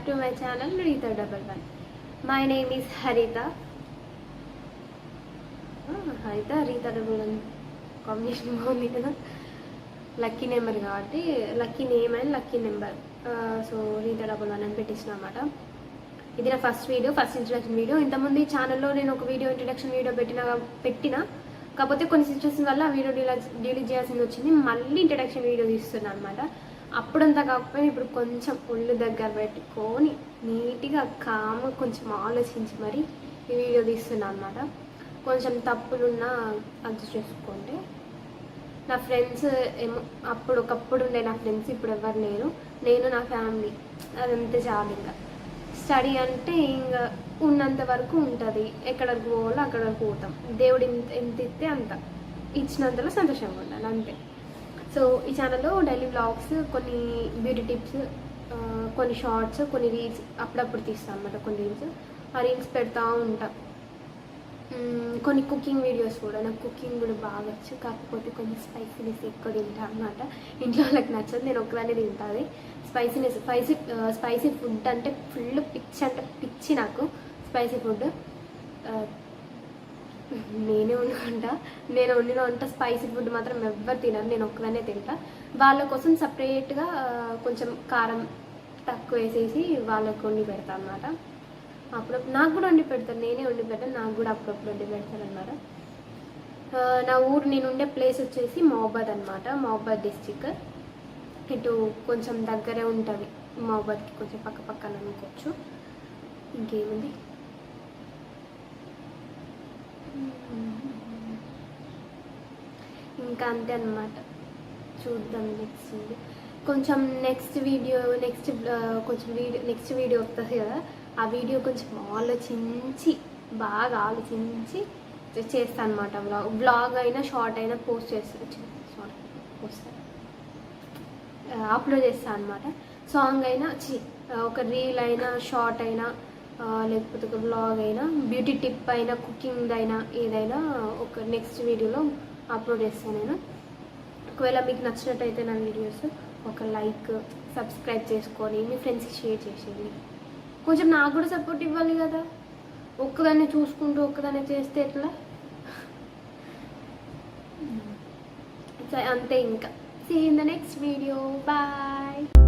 back to my channel Rita11. My name is Harita. Harita Rita11 combination బాగుంది కదా. Lucky number కాబట్టి lucky name and lucky number. So Rita11 అని పెట్టించిన అన్నమాట. ఇది నా ఫస్ట్ ఇంట్రడక్షన్ వీడియో. ఇంతకుముందు ఈ ఛానల్లో నేను ఒక వీడియో ఇంట్రడక్షన్ వీడియో పెట్టిన కాకపోతే కొన్ని సిచ్యువేషన్ వల్ల ఆ వీడియో డిలీట్ చేయాల్సింది వచ్చింది. మళ్ళీ ఇంట్రడక్షన్ వీడియో తీస్తున్నాను అనమాట. అప్పుడంతా కాకపోయినా ఇప్పుడు కొంచెం ఒళ్ళు దగ్గర పెట్టుకొని నీట్గా కొంచెం ఆలోచించి మరి ఈ వీడియో తీస్తున్నాను అనమాట. కొంచెం తప్పులున్నా అడ్జస్ట్ చేసుకోండి. నా ఫ్రెండ్స్ ఏమో ఒకప్పుడు ఉండే నా ఫ్రెండ్స్ ఇప్పుడు ఎవరు లేరు. నేను నా ఫ్యామిలీ అదంతే చాలు. ఇంకా స్టడీ అంటే ఇంకా ఉన్నంత వరకు ఉంటుంది. ఎక్కడికి పోవాలో అక్కడ వరకు పోతాం. దేవుడు ఎంత ఇస్తే అంత ఇచ్చినంతలో సంతోషంగా ఉండాలి అంతే. సో ఈ ఛానల్లో డైలీ వ్లాగ్స్, కొన్ని బ్యూటీ టిప్స్, కొన్ని షార్ట్స్, కొన్ని రీల్స్ అప్పుడప్పుడు తీస్తాను అనమాట. కొన్ని రీల్స్ ఆ రీల్స్ పెడతా ఉంటా. కొన్ని కుకింగ్ వీడియోస్ కూడా. నాకు కుకింగ్ కూడా బాగా వచ్చు. కాకపోతే కొంచెం స్పైసీనెస్ ఎక్కువ తింటా అనమాట. ఇంట్లో వాళ్ళకి నచ్చదు, నేను ఒక్కదాన్ని తింటాది. స్పైసీ ఫుడ్ అంటే ఫుల్ పిచ్చి నాకు స్పైసీ ఫుడ్. నేను వండిన వంట స్పైసీ ఫుడ్ మాత్రం ఎవ్వరు తినరు, నేను ఒక్కదాన్నే తింటా. వాళ్ళ కోసం సపరేట్గా కొంచెం కారం తక్కువ వేసేసి వాళ్ళకి వండి పెడతాను అన్నమాట. అప్పుడప్పుడు నాకు కూడా వండి పెడతాను, నేనే వండి పెడతాను, నాకు కూడా అప్పుడప్పుడు వండి పెడతాను అన్నమాట. నా ఊరు నేను ఉండే ప్లేస్ వచ్చేసి మహబాద్ అనమాట. మహబాద్ డిస్టిక్. ఇటు కొంచెం దగ్గరే ఉంటుంది. మహబాద్కి కొంచెం పక్కన అనుకోవచ్చు. ఇంకేముంది, ఇంకా అంతే అనమాట. చూద్దాం నెక్స్ట్ వీడియో వస్తుంది కదా. ఆ వీడియో కొంచెం బాగా ఆలోచించి చేస్తాను అనమాట. వ్లాగ్ అయినా షార్ట్ అయినా అప్లోడ్ చేస్తాను అనమాట. సాంగ్ అయినా ఒక రీల్ అయినా షార్ట్ అయినా లేకపోతే ఒక వ్లాగ్ అయినా బ్యూటీ టిప్ అయినా కుకింగ్ అయినా ఏదైనా ఒక నెక్స్ట్ వీడియోలో అప్లోడ్ చేస్తాను నేను. ఒకవేళ మీకు నచ్చినట్టయితే నా వీడియోస్ ఒక లైక్, సబ్స్క్రైబ్ చేసుకొని మీ ఫ్రెండ్స్కి షేర్ చేసేది. కొంచెం నాకు కూడా సపోర్ట్ ఇవ్వాలి కదా. ఒక్కదాన్ని చూసుకుంటూ ఒక్కదాన్ని చేస్తే ఎట్లా? అంతే. ఇంకా see you in the next video. Bye.